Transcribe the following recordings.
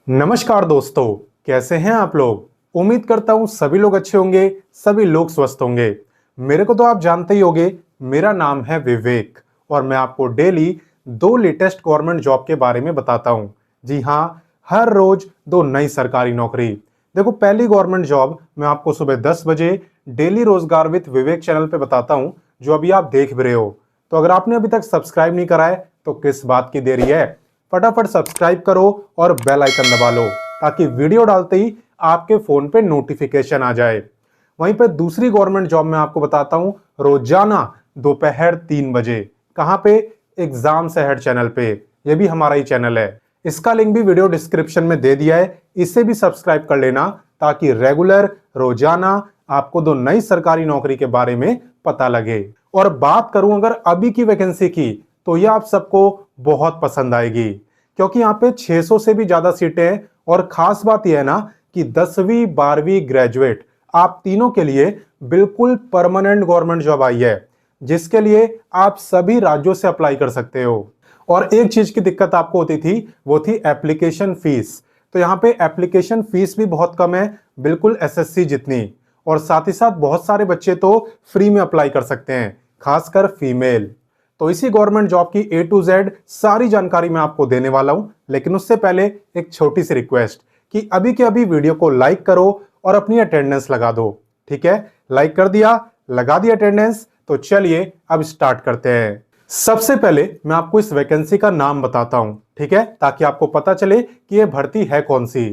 नमस्कार दोस्तों, कैसे हैं आप लोग। उम्मीद करता हूं सभी लोग अच्छे होंगे, सभी लोग स्वस्थ होंगे। मेरे को तो आप जानते ही होंगे, मेरा नाम है विवेक और मैं आपको डेली दो लेटेस्ट गवर्नमेंट जॉब के बारे में बताता हूं। जी हां, हर रोज दो नई सरकारी नौकरी। देखो, पहली गवर्नमेंट जॉब मैं आपको सुबह 10 बजे डेली रोजगार विद विवेक चैनल पे बताता हूं, जो अभी आप देख भी रहे हो। तो अगर आपने अभी तक सब्सक्राइब नहीं करा है तो किस बात की देरी है, फटाफट सब्सक्राइब करो और बेल आइकन दबा लो ताकि वीडियो डालते ही आपके फोन पे नोटिफिकेशन आ जाए। वहीं पे दूसरी गवर्नमेंट जॉब में आपको बताता हूं, रोजाना दोपहर 3 बजे। कहां पे? एग्जाम से हेड चैनल पे। ये भी हमारा ही चैनल है। इसका लिंक भी वीडियो डिस्क्रिप्शन में दे दिया है, इसे भी सब्सक्राइब कर लेना ताकि रेगुलर रोजाना आपको दो नई सरकारी नौकरी के बारे में पता लगे। और बात करूं अगर अभी की वैकेंसी की, तो ये आप सबको बहुत पसंद आएगी क्योंकि यहाँ पे 600 से भी ज्यादा सीटें हैं। और खास बात यह है ना कि 10वीं 12वीं ग्रेजुएट आप तीनों के लिए बिल्कुल परमानेंट गवर्नमेंट जॉब आई है, जिसके लिए आप सभी राज्यों से अप्लाई कर सकते हो। और एक चीज की दिक्कत आपको होती थी, वो थी एप्लीकेशन फीस। तो यहाँ पे एप्लीकेशन फीस भी बहुत कम है, बिल्कुल एसएससी जितनी। और साथ ही साथ बहुत सारे बच्चे तो फ्री में अप्लाई कर सकते हैं, खासकर फीमेल। तो इसी गवर्नमेंट जॉब की A to Z सारी जानकारी मैं आपको देने वाला हूं, लेकिन उससे पहले एक छोटी सी रिक्वेस्ट कि अभी के अभी वीडियो को लाइक करो और अपनी अटेंडेंस लगा दो। ठीक है, लाइक कर दिया, लगा दी अटेंडेंस, तो चलिए अब स्टार्ट करते हैं। सबसे पहले मैं आपको इस वैकेंसी का नाम बताता हूं, ठीक है, ताकि आपको पता चले कि यह भर्ती है कौन सी।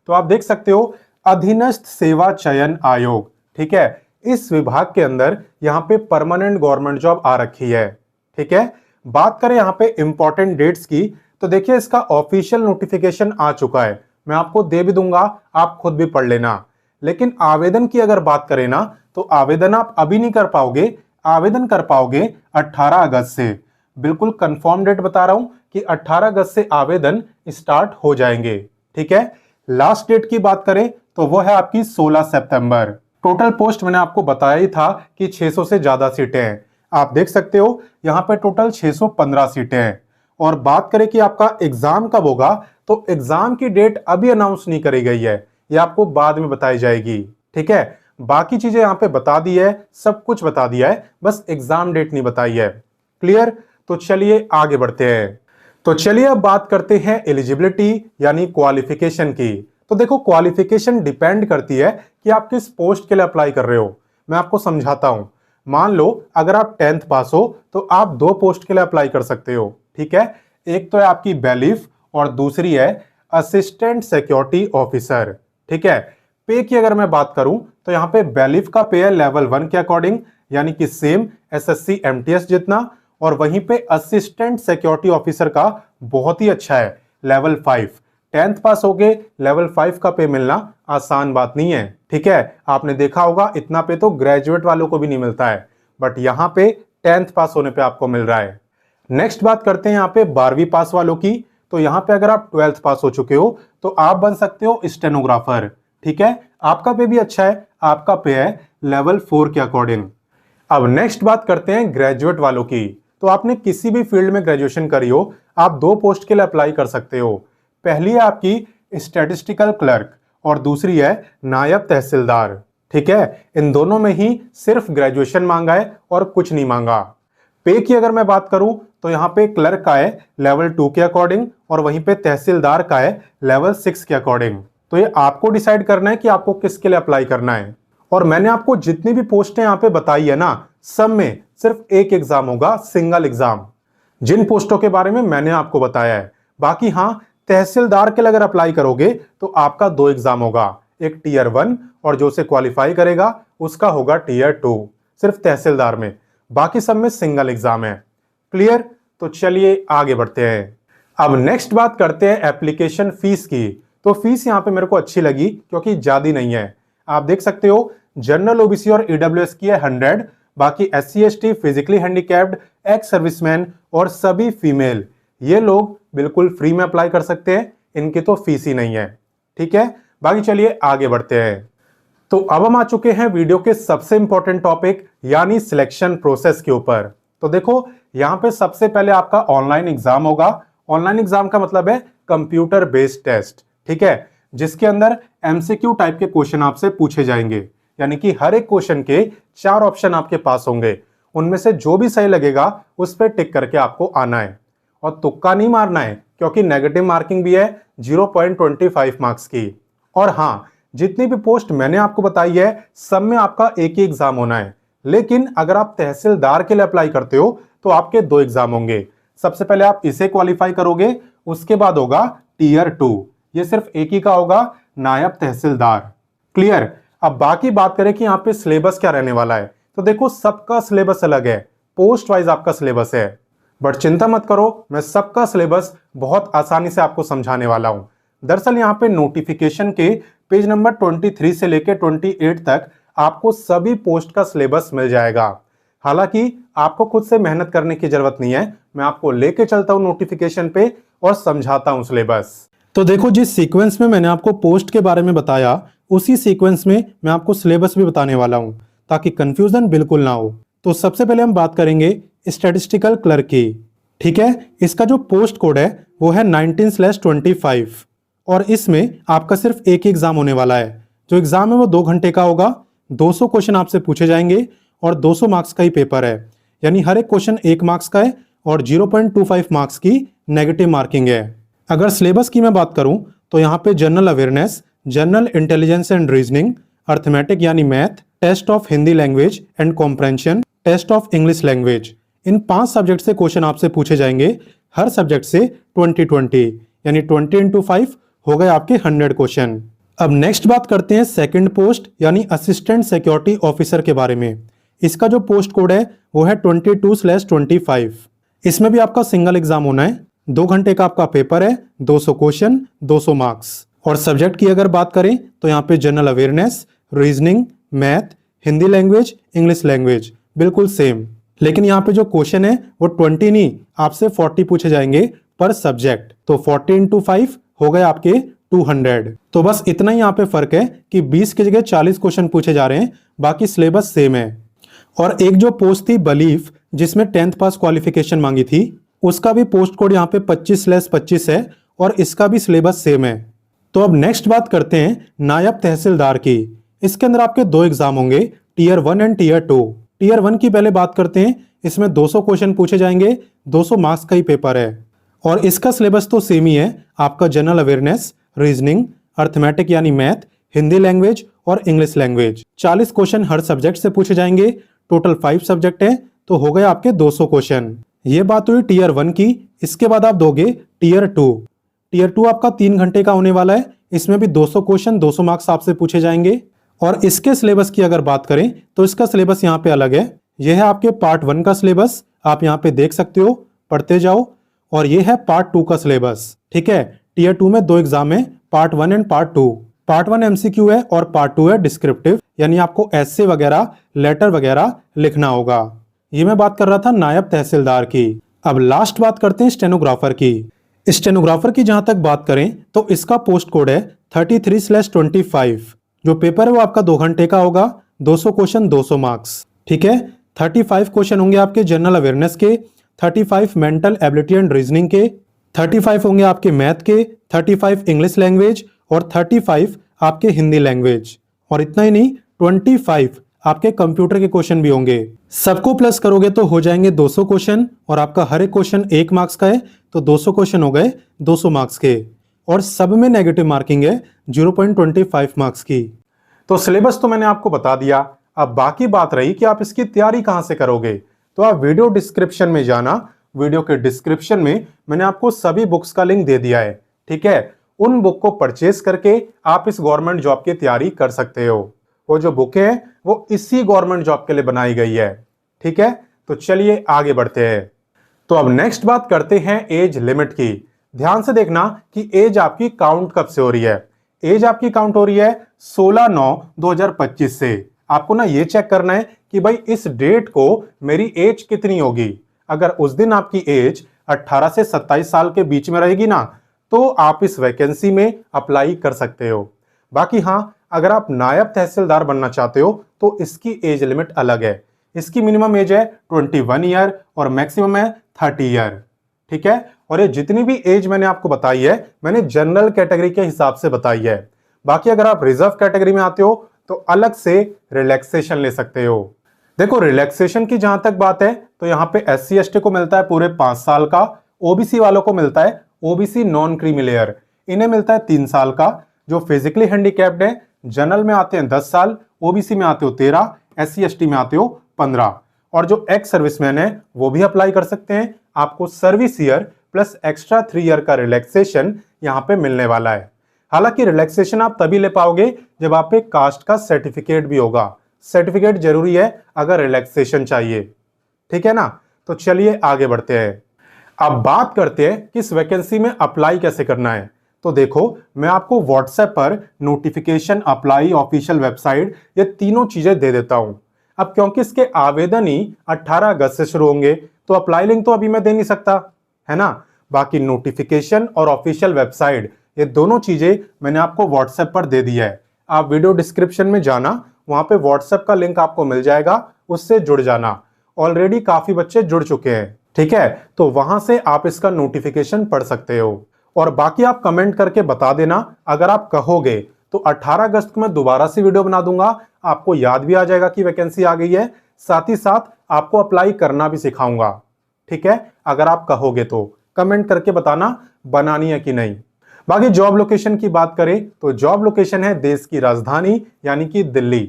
तो आप देख सकते हो, अधीनस्थ सेवा चयन आयोग। ठीक है, इस विभाग के अंदर यहां पे परमानेंट गवर्नमेंट जॉब आ रखी है। ठीक है, बात करें यहां पे इंपॉर्टेंट डेट्स की, तो देखिए इसका ऑफिशियल नोटिफिकेशन आ चुका है, मैं आपको दे भी दूंगा, आप खुद भी पढ़ लेना। लेकिन आवेदन की अगर बात करें ना, तो आवेदन आप अभी नहीं कर पाओगे, आवेदन कर पाओगे 18 अगस्त से। बिल्कुल कंफर्म डेट बता रहा हूं कि 18 अगस्त से आवेदन स्टार्ट हो जाएंगे। ठीक है, लास्ट डेट की बात करें तो वो है आपकी 16 सितंबर। टोटल पोस्ट मैंने आपको बताया ही था कि 600 से ज्यादा सीटें हैं। आप देख सकते हो यहां पे टोटल 615 सीटें हैं। और बात करें कि आपका एग्जाम कब होगा, तो एग्जाम की डेट अभी अनाउंस नहीं करी गई है, ये आपको बाद में बताई जाएगी। ठीक है, बाकी चीजें यहां पे बता दी है, सब कुछ बता दिया है, बस एग्जाम डेट नहीं बताई है। क्लियर? तो चलिए आगे बढ़ते हैं। तो चलिए अब बात करते हैं एलिजिबिलिटी यानी क्वालिफिकेशन की। तो देखो, क्वालिफिकेशन डिपेंड करती है कि आप किस पोस्ट के लिए अप्लाई कर रहे हो। मैं आपको समझाता हूं। मान लो अगर आप 10th पास हो तो आप दो पोस्ट के लिए अप्लाई कर सकते हो। ठीक है, एक तो है आपकी बैलिफ और दूसरी है असिस्टेंट सिक्योरिटी ऑफिसर। ठीक है, पे की अगर मैं बात करूं तो यहां पे बैलिफ का पे है लेवल 1 के अकॉर्डिंग, यानी कि सेम एसएससी एमटीएस जितना। और वहीं पे असिस्टेंट सिक्योरिटी ऑफिसर का बहुत ही अच्छा है, लेवल 5। 10th पास हो गए, लेवल 5 का पे मिलना आसान बात नहीं है। ठीक है, आपने देखा होगा इतना पे तो ग्रेजुएट वालों को भी नहीं मिलता है, बट यहां पे 10th पास होने पे आपको मिल रहा है। नेक्स्ट बात करते हैं यहां पे 12वीं पास वालों की। तो यहां पे अगर आप 12th पास हो चुके हो तो आप बन सकते हो स्टेनोग्राफर। ठीक है, आपका पे भी अच्छा है, आपका पे है लेवल 4 के अकॉर्डिंग। अब नेक्स्ट बात करते हैं ग्रेजुएट वालों की। तो आपने किसी भी फील्ड में ग्रेजुएशन करी हो, आप दो पोस्ट के लिए अप्लाई कर सकते हो। पहली है आपकी स्टैटिस्टिकल क्लर्क और दूसरी है नायब तहसीलदार। ठीक है, इन दोनों में ही सिर्फ ग्रेजुएशन मांगा है और कुछ नहीं मांगा। पे की अगर मैं बात करूं तो यहां पे क्लर्क का है लेवल 2 के अकॉर्डिंग और वहीं पे तहसीलदार का है लेवल 6 के अकॉर्डिंग। तो ये आपको डिसाइड करना है कि आपको किसके लिए अप्लाई करना है। और मैंने आपको जितनी भी पोस्टें यहां पे बताई है ना, सब में सिर्फ एक एग्जाम होगा, सिंगल एग्जाम, जिन पोस्टों के बारे में मैंने आपको बताया है। बाकी हां, तहसीलदार के लिए अगर अप्लाई करोगे तो आपका दो एग्जाम होगा, एक टीयर 1 और जो उसे क्वालिफाई करेगा उसका होगा टीयर 2, सिर्फ तहसीलदार में। बाकी सब में सिंगल एग्जाम है। क्लियर? तो चलिए आगे बढ़ते हैं। अब नेक्स्ट बात करते हैं एप्लीकेशन फीस की। तो फीस यहां पे मेरे को अच्छी लगी क्योंकि ज्यादा नहीं है। आप देख सकते हो, जनरल ओबीसी और ईडब्ल्यूएस की है 100, बाकी SC ST, physically handicapped, ex serviceman और सभी फीमेल, ये लोग बिल्कुल फ्री में अप्लाई कर सकते हैं, इनकी तो फीस ही नहीं है। ठीक है, बाकी चलिए आगे बढ़ते हैं। तो अब हम आ चुके हैं वीडियो के सबसे इंपॉर्टेंट टॉपिक यानी सिलेक्शन प्रोसेस के ऊपर। तो देखो, यहां पे सबसे पहले आपका ऑनलाइन एग्जाम होगा। ऑनलाइन एग्जाम का मतलब है कंप्यूटर बेस्ड टेस्ट। ठीक है, जिसके अंदर एमसीक्यू टाइप के क्वेश्चन आपसे पूछे जाएंगे, यानी कि हर एक क्वेश्चन के 4 ऑप्शन आपके पास होंगे, उनमें से जो भी सही लगेगा उस पर टिक करके आपको आना है और तुक्का नहीं मारना है, क्योंकि नेगेटिव मार्किंग भी है 0.25 मार्क्स की। और हाँ, जितनी भी पोस्ट मैंने आपको बताई है सब में आपका एक ही एग्जाम होना है, लेकिन अगर आप तहसीलदार के लिए अप्लाई करते हो तो आपके 2 एग्जाम होंगे। सबसे पहले आप इसे क्वालिफाई करोगे, उसके बाद होगा टीयर 2, ये सिर्फ एक ही का होगा, नायब तहसीलदार। क्लियर। अब बाकी बात करें कि यहाँ पे सिलेबस क्या रहने वाला है, तो देखो सबका सिलेबस अलग है, पोस्ट वाइज आपका सिलेबस है, बट चिंता मत करो, मैं सबका सिलेबस बहुत आसानी से आपको समझाने वाला हूं। दरअसल यहाँ पे नोटिफिकेशन के पेज नंबर 23 से लेकर 28 तक आपको सभी पोस्ट का सिलेबस मिल जाएगा। हालांकि आपको खुद से मेहनत करने की जरूरत नहीं है, मैं आपको लेके चलता हूं नोटिफिकेशन पे और समझाता हूं सिलेबस। तो देखो, जिस सीक्वेंस में मैंने आपको पोस्ट के बारे में बताया, उसी सीक्वेंस में मैं आपको सिलेबस भी बताने वाला हूं, ताकि कंफ्यूजन बिल्कुल ना हो। तो सबसे पहले हम बात करेंगे स्टैटिस्टिकल क्लर्क की। ठीक है, इसका जो पोस्ट कोड है वो है 19/25 और इसमें आपका सिर्फ एक ही एग्जाम होने वाला है। जो एग्जाम है वो 2 घंटे का होगा, 200 क्वेश्चन आपसे पूछे जाएंगे और 200 मार्क्स का ही पेपर है, यानी हर एक क्वेश्चन 1 मार्क्स का है और 0.25 मार्क्स की नेगेटिव मार्किंग है। अगर सिलेबस की मैं बात करूं तो यहाँ पे general awareness, general intelligence and reasoning, arithmetic यानी math, test of Hindi language and comprehension, test of English language, इन 5 सब्जेक्ट से क्वेश्चन आपसे पूछे जाएंगे, हर सब्जेक्ट से 20-20, यानी 20 into 5 हो गए आपके 100 क्वेश्चन। अब नेक्स्ट बात करते हैं सेकंड पोस्ट यानी असिस्टेंट सिक्योरिटी ऑफिसर के बारे में। इसका जो पोस्ट कोड है वो है 22/25। इसमें भी आपका सिंगल एग्जाम होना है, 2 घंटे का आपका पेपर है, 200 क्वेश्चन, 200 मार्क्स। और सब्जेक्ट की अगर बात करें तो यहाँ पे general awareness, reasoning, math, Hindi language, English language बिल्कुल सेम, लेकिन यहाँ पे जो क्वेश्चन है वो 20 नहीं, आपसे 40 पूछे जाएंगे पर सब्जेक्ट। तो 40 into 5 हो गए आपके 200। तो बस इतना ही यहाँ पे फर्क है कि 20 की जगह 40 क्वेश्चन पूछे जा रहे हैं, बाकी सिलेबस सेम है। और एक जो पोस्ट थी बलीफ, जिसमें 10th पास क्वालिफिकेशन मांगी थी, उसका भी पोस्ट कोड यहाँ पे 25/25 है और इसका भी सिलेबस सेम है। तो अब नेक्स्ट बात करते हैं नायब तहसीलदार की। इसके अंदर आपके 2 एग्जाम होंगे, टीयर 1 एंड टीयर 2। टीयर 1 की पहले बात करते हैं, इसमें 200 क्वेश्चन पूछे जाएंगे, 200 मार्क्स का ही पेपर है और इसका सिलेबस तो सेम ही है, आपका जनरल अवेयरनेस, रीजनिंग, अर्थमेटिक यानी मैथ, हिंदी लैंग्वेज और इंग्लिश लैंग्वेज। 40 क्वेश्चन हर सब्जेक्ट से पूछे जाएंगे, टोटल 5 सब्जेक्ट है, तो हो गए आपके 200 क्वेश्चन। ये बात हुई टीयर 1 की। इसके बाद आप दोगे टीयर 2। टीयर 2 आपका 3 घंटे का होने वाला है, इसमें भी 200 क्वेश्चन, 200 मार्क्स आपसे पूछे जाएंगे। और इसके सिलेबस की अगर बात करें तो इसका सिलेबस यहाँ पे अलग है। यह है आपके पार्ट 1 का सिलेबस, आप यहाँ पे देख सकते हो, पढ़ते जाओ। और ये है पार्ट 2 का सिलेबस। ठीक है, टीयर 2 में 2 एग्जाम है, part 1 and part 2। Part 1 MCQ है और पार्ट 2 है डिस्क्रिप्टिव, यानी आपको एसे वगैरह, लेटर वगैरह लिखना होगा। ये मैं बात कर रहा था नायब तहसीलदार की। अब लास्ट बात करते हैं स्टेनोग्राफर की। स्टेनोग्राफर की जहां तक बात करें तो इसका पोस्ट कोड है 33/25। जो पेपर है वो आपका 2 घंटे का होगा, 200 क्वेश्चन, 200 मार्क्स। ठीक है, 35 क्वेश्चन होंगे आपके जनरल अवेयरनेस के, 35 मेंटल एबिलिटी एंड रीजनिंग के, 35 होंगे आपके मैथ के, 35 इंग्लिश लैंग्वेज और 35 आपके हिंदी लैंग्वेज। और इतना ही नहीं, 25 आपके कंप्यूटर के क्वेश्चन भी होंगे। सबको प्लस करोगे तो हो जाएंगे 200 क्वेश्चन और आपका हर एक क्वेश्चन 1 मार्क्स का है, तो 200 क्वेश्चन हो गए 200 मार्क्स के। और सब में नेगेटिव मार्किंग है 0.25 मार्क्स की। तो सिलेबस तो मैंने आपको बता दिया। अब बाकी बात रही कि आप इसकी तैयारी कहां से करोगे, तो आप वीडियो डिस्क्रिप्शन में जाना। वीडियो के डिस्क्रिप्शन में मैंने आपको सभी बुक्स का लिंक दे दिया है। ठीक है, उन बुक को परचेस करके आप इस गवर्नमेंट जॉब की तैयारी कर सकते हो। वो जो बुक है वो इसी गवर्नमेंट जॉब के लिए बनाई गई है। ठीक है, तो चलिए आगे बढ़ते हैं। तो अब नेक्स्ट बात करते हैं एज लिमिट की। ध्यान से देखना कि एज आपकी काउंट कब से हो रही है। एज आपकी काउंट हो रही है 16/9/2025 से। आपको ना ये चेक करना है कि भाई इस डेट को मेरी एज कितनी होगी। अगर उस दिन आपकी एज 18 से 27 साल के बीच में रहेगी ना, तो आप इस वैकेंसी में अप्लाई कर सकते हो। बाकी हाँ, अगर आप नायब तहसीलदार बनना चाहते हो तो इसकी एज लिमिट अलग है। इसकी मिनिमम एज है 21 ईयर और मैक्सिमम है 30 ईयर। ठीक है। और ये जितनी भी एज मैंने आपको बताई है, मैंने जनरल कैटेगरी के हिसाब से बताई है। बाकी अगर आप रिजर्व कैटेगरी में आते हो तो अलग से रिलैक्सेशन ले सकते हो। देखो, रिलैक्सेशन की जहां तक बात है तो यहाँ पे SC ST को मिलता है पूरे 5 साल का, ओबीसी वालों को मिलता है, ओबीसी नॉन क्रीमी लेयर, इन्हें मिलता है 3 साल का। जो फिजिकली हैंडीकैप्ड है, जनरल में आते हैं 10 साल, ओबीसी में आते हो 13, SC ST में आते हो 15। और जो एक्स सर्विसमैन है वो भी अप्लाई कर सकते हैं। आपको service year plus extra 3 year का रिलैक्सेशन यहाँ पे मिलने वाला है। हालांकि रिलैक्सेशन आप तभी ले पाओगे जब आप पे कास्ट का सर्टिफिकेट भी होगा। सर्टिफिकेट जरूरी है अगर रिलैक्सेशन चाहिए, ठीक है ना। तो चलिए आगे बढ़ते हैं। अब बात करते हैं कि इस वैकेंसी में अप्लाई कैसे करना है। तो देखो, मैं आपको व्हाट्सएप पर नोटिफिकेशन, अप्लाई, ऑफिशियल वेबसाइट, ये तीनों चीजें दे देता हूं। अब क्योंकि इसके आवेदन ही 18 अगस्त से शुरू होंगे तो अप्लाई लिंक तो अभी मैं दे नहीं सकता, है ना। बाकी नोटिफिकेशन और ऑफिशियल वेबसाइट, ये दोनों चीजें मैंने आपको व्हाट्सएप पर दे दिया है। आप वीडियो डिस्क्रिप्शन में जाना, वहां पे व्हाट्सएप का लिंक आपको मिल जाएगा, उससे जुड़ जाना। ऑलरेडी काफी बच्चे जुड़ चुके हैं, ठीक है। तो वहां से आप इसका नोटिफिकेशन पढ़ सकते हो। और बाकी आप कमेंट करके बता देना, अगर आप कहोगे तो 18 अगस्त को मैं दोबारा से वीडियो बना दूंगा, आपको याद भी आ जाएगा कि वैकेंसी आ गई है, साथ ही साथ आपको अप्लाई करना भी सिखाऊंगा, ठीक है। अगर आप कहोगे तो कमेंट करके बताना बनानी है कि नहीं। बाकी जॉब लोकेशन की बात करें तो जॉब लोकेशन है देश की राजधानी यानी कि दिल्ली,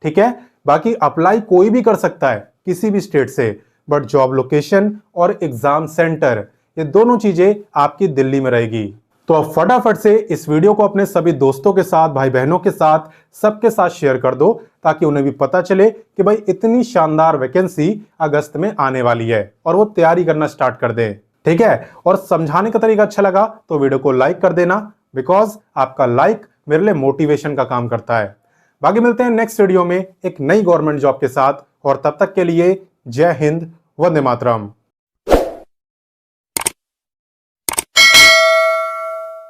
ठीक है। बाकी अप्लाई कोई भी कर सकता है किसी भी स्टेट से, बट जॉब लोकेशन और एग्जाम सेंटर, ये दोनों चीजें आपकी दिल्ली में रहेगी। तो अब फटाफट से इस वीडियो को अपने सभी दोस्तों के साथ, भाई बहनों के साथ, सबके साथ शेयर कर दो, ताकि उन्हें भी पता चले कि भाई इतनी शानदार वैकेंसी अगस्त में आने वाली है और वो तैयारी करना स्टार्ट कर दें, ठीक है। और समझाने का तरीका अच्छा लगा तो वीडियो को लाइक कर देना, बिकॉज आपका लाइक मेरे लिए मोटिवेशन का काम करता है। बाकी मिलते हैं नेक्स्ट वीडियो में एक नई गवर्नमेंट जॉब के साथ, और तब तक के लिए जय हिंद, वंदे मातरम।